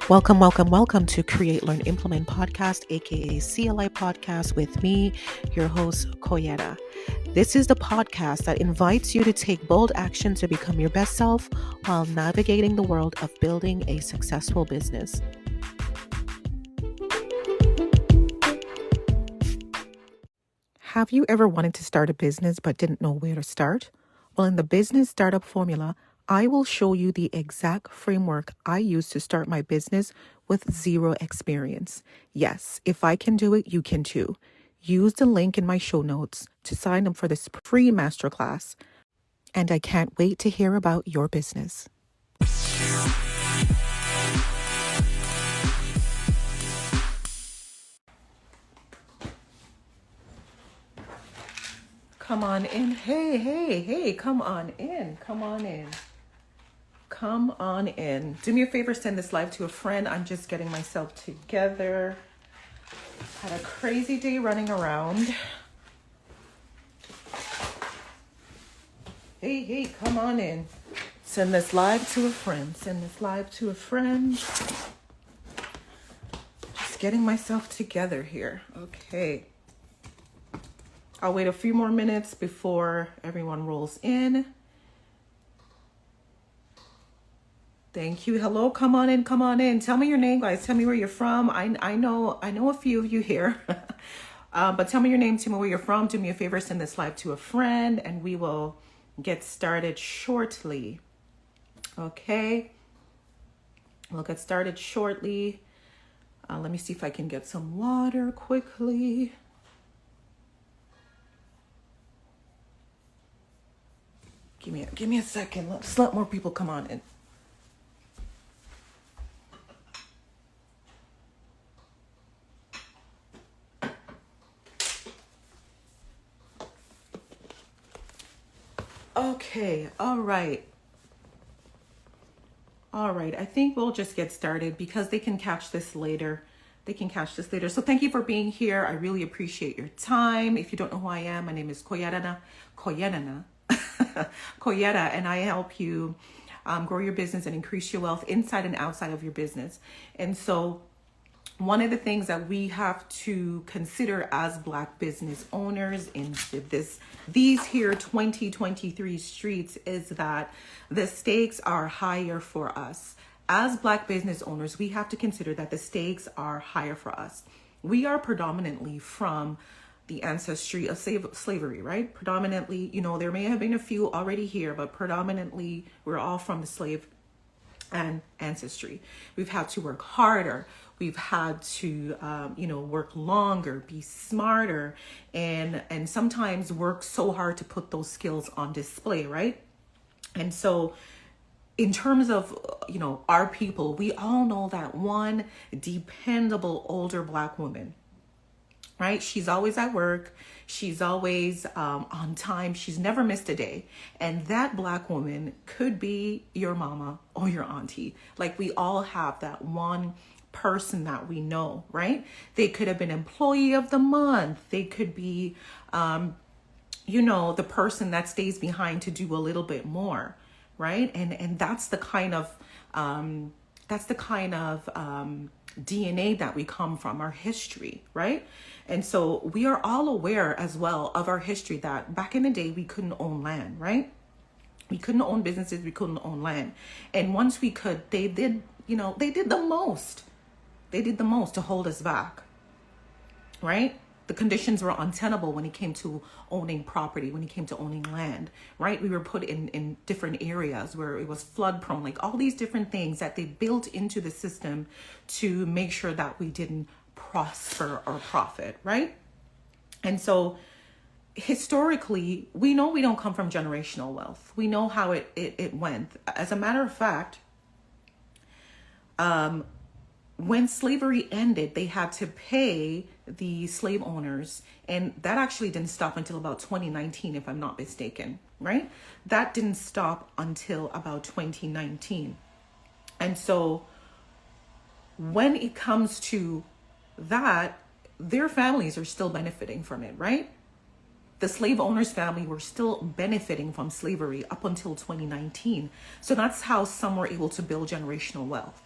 Welcome to Create.Learn.Implement podcast, aka CLI podcast, with me, your host, Coyetta. This is the podcast that invites you to take bold action to become your best self while navigating the world of building a successful business. Have you ever wanted to start a business but didn't know where to start? Well, in the Business Startup Formula, I will show you the exact framework I use to start my business with zero experience. Yes, if I can do it, you can too. Use the link in my show notes to sign up for this free masterclass. And I can't wait to hear about your business. Come on in. Hey, come on in. Come on in. Do me a favor, send this live to a friend. I'm just getting myself together. Had a crazy day running around. Hey, come on in. Send this live to a friend. Just getting myself together here. Okay. I'll wait a few more minutes before everyone rolls in. Thank you. Hello, come on in. Tell me your name, guys. Tell me where you're from. I know a few of you here. But tell me your name, tell me where you're from. Do me a favor, send this live to a friend, and we will get started shortly. Okay. We'll get started shortly. Let me see if I can get some water quickly. Give me a second. Let's let more people come on in. Okay, all right. I think we'll just get started because they can catch this later. So thank you for being here. I really appreciate your time. If you don't know who I am, my name is Coyetta, and I help you grow your business and increase your wealth inside and outside of your business. And so one of the things that we have to consider as Black business owners in these here 2023 streets is that the stakes are higher for us. As Black business owners, we have to consider that the stakes are higher for us. We are predominantly from the ancestry of slavery, right? Predominantly, there may have been a few already here, but predominantly we're all from the slave and ancestry. We've had to work harder. We've had to, work longer, be smarter, and sometimes work so hard to put those skills on display, right? And so in terms of, our people, we all know that one dependable older Black woman, right? She's always at work. She's always on time. She's never missed a day. And that Black woman could be your mama or your auntie. Like, we all have that one person that we know, right? They could have been employee of the month. They could be, the person that stays behind to do a little bit more, right? And that's the kind of DNA that we come from, our history, right? And so we are all aware as well of our history that back in the day, we couldn't own land, right? We couldn't own businesses, we couldn't own land. And once we could, they did the most. They did the most to hold us back, right? The conditions were untenable when it came to owning property, when it came to owning land, right? We were put in different areas where it was flood prone, like all these different things that they built into the system to make sure that we didn't prosper or profit, right? And so historically, we know we don't come from generational wealth. We know how it went. As a matter of fact, when slavery ended, they had to pay the slave owners, and that actually didn't stop until about 2019, if I'm not mistaken, right? That didn't stop until about 2019. And so when it comes to that, their families are still benefiting from it, right? The slave owner's family were still benefiting from slavery up until 2019. So that's how some were able to build generational wealth.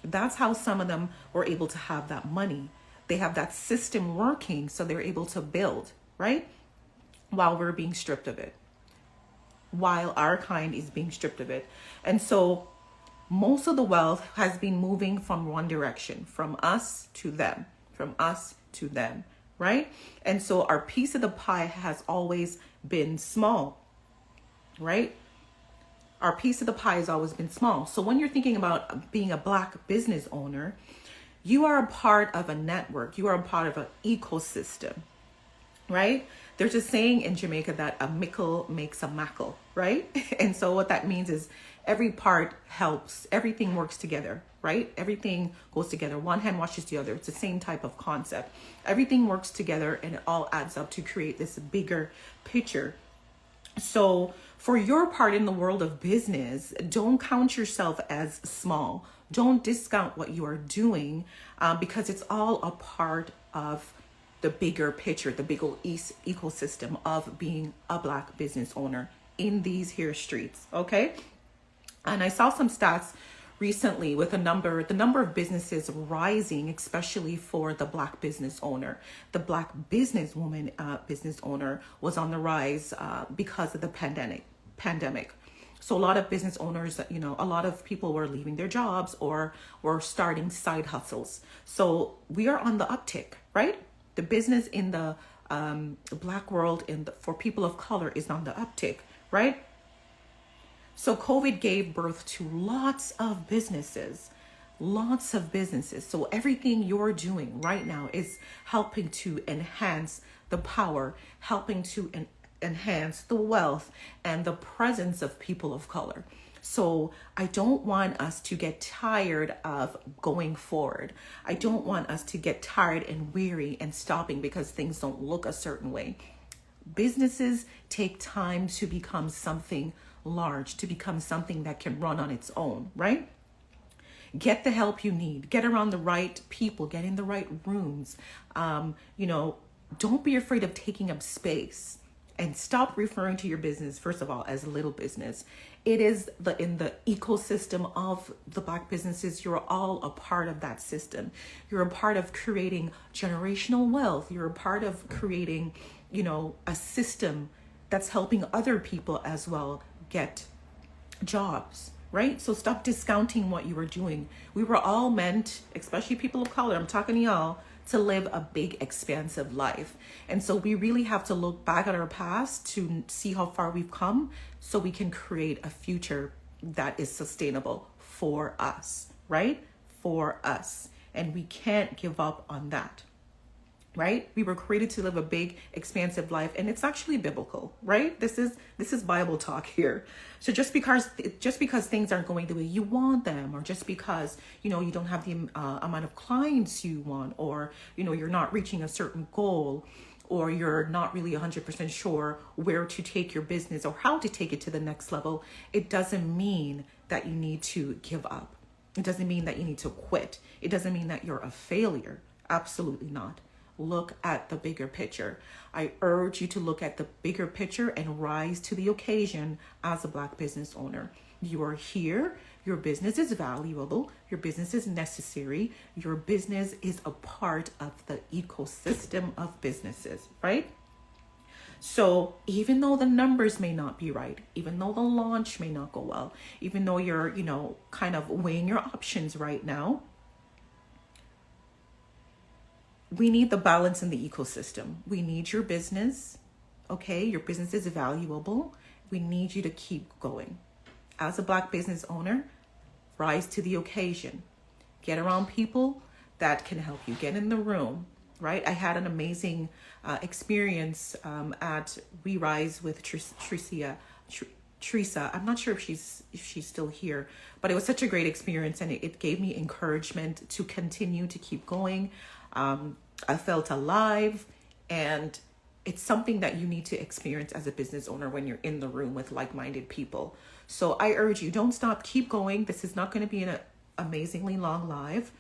That's how some of them were able to have that money. They have that system working, so they're able to build, right? While we're being stripped of it, while our kind is being stripped of it. And so most of the wealth has been moving from one direction, from us to them, from us to them, right? And so our piece of the pie has always been small, right? Our piece of the pie has always been small. So when you're thinking about being a Black business owner, you are a part of a network. You are a part of an ecosystem, right? There's a saying in Jamaica that a mickle makes a mackle, right? And so what that means is every part helps, everything works together, right? Everything goes together. One hand washes the other. It's the same type of concept. Everything works together and it all adds up to create this bigger picture. So for your part in the world of business, don't count yourself as small. Don't discount what you are doing because it's all a part of the bigger picture, the big old ecosystem of being a Black business owner in these here streets, okay? And I saw some stats recently with the number of businesses rising, especially for the Black business owner. The Black businesswoman business owner was on the rise because of the pandemic. So a lot of business owners, a lot of people were leaving their jobs or were starting side hustles. So we are on the uptick, right? The business in the Black world for people of color is on the uptick, right? So COVID gave birth to lots of businesses. So everything you're doing right now is helping to enhance the power, helping to enhance the wealth and the presence of people of color. So I don't want us to get tired of going forward. I don't want us to get tired and weary and stopping because things don't look a certain way. Businesses take time to become something large, to become something that can run on its own, right? Get the help you need. Get around the right people. Get in the right rooms. Don't be afraid of taking up space. And stop referring to your business, first of all, as little business. It is in the ecosystem of the Black businesses. You're all a part of that system. You're a part of creating generational wealth. You're a part of creating, a system that's helping other people as well get jobs, right? So stop discounting what you are doing. We were all meant, especially people of color, I'm talking to y'all, to live a big, expansive life. And so we really have to look back at our past to see how far we've come so we can create a future that is sustainable for us, right? For us. And we can't give up on that, right? We were created to live a big, expansive life, and it's actually biblical, right? This is Bible talk here. So just because things aren't going the way you want them, or just because you don't have the amount of clients you want, or you're not reaching a certain goal, or you're not really 100% sure where to take your business or how to take it to the next level, it doesn't mean that you need to give up. It doesn't mean that you need to quit. It doesn't mean that you're a failure. Absolutely not. Look at the bigger picture. I urge you to look at the bigger picture and rise to the occasion as a Black business owner. You are here. Your business is valuable. Your business is necessary. Your business is a part of the ecosystem of businesses, right? So even though the numbers may not be right, even though the launch may not go well, even though you're, kind of weighing your options right now, we need the balance in the ecosystem. We need your business, okay? Your business is valuable. We need you to keep going. As a Black business owner, rise to the occasion. Get around people that can help you. Get in the room, right? I had an amazing experience at We Rise with Teresa. I'm not sure if she's still here, but it was such a great experience, and it gave me encouragement to continue to keep going. I felt alive, and it's something that you need to experience as a business owner when you're in the room with like-minded people. So I urge you, don't stop, keep going. This is not going to be an amazingly long live.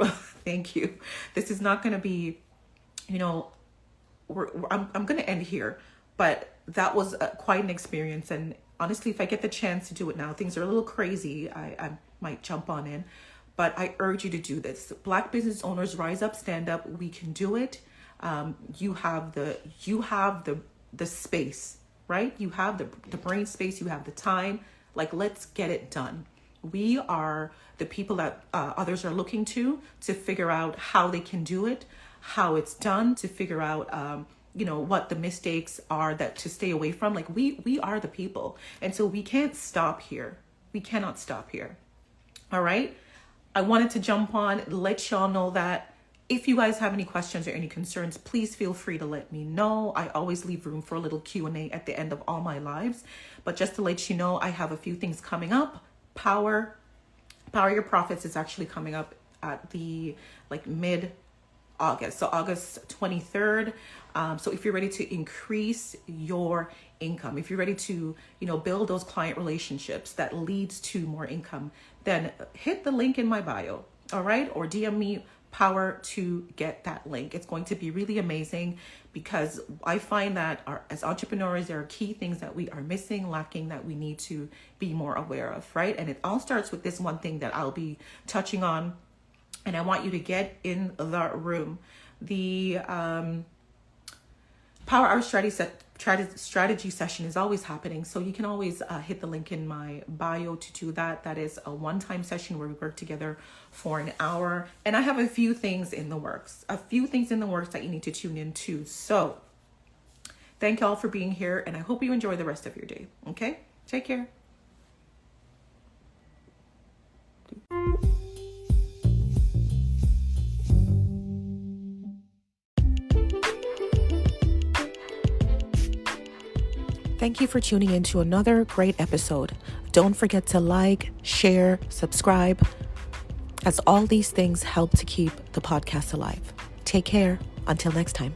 Thank you. This is not going to be, I'm going to end here, but that was quite an experience. And honestly, if I get the chance to do it now, things are a little crazy. I might jump on in. but I urge you to do this. Black business owners, rise up, stand up. We can do it. You have the space, right? You have the brain space, you have the time. Like, let's get it done. We are the people that others are looking to figure out how they can do it, how it's done, to figure out, what the mistakes are that to stay away from. Like, we are the people. And so we can't stop here. We cannot stop here. All right. I wanted to jump on, let y'all know that if you guys have any questions or any concerns, please feel free to let me know. I always leave room for a little Q&A at the end of all my lives. But just to let you know, I have a few things coming up. Power Your Profits is actually coming up at the mid-August. So August 23rd. So if you're ready to increase your income, if you're ready to, build those client relationships that leads to more income, then hit the link in my bio. All right. Or DM me Power to get that link. It's going to be really amazing, because I find that as entrepreneurs, there are key things that we are missing, lacking, that we need to be more aware of, right? And it all starts with this one thing that I'll be touching on, and I want you to get in the room. The Power Hour strategy session is always happening, so you can always hit the link in my bio to do that. That is a one-time session where we work together for an hour, and I have a few things in the works that you need to tune in to. So thank y'all for being here, and I hope you enjoy the rest of your day. Okay, take care. Thank you for tuning in to another great episode. Don't forget to like, share, subscribe, as all these things help to keep the podcast alive. Take care. Until next time.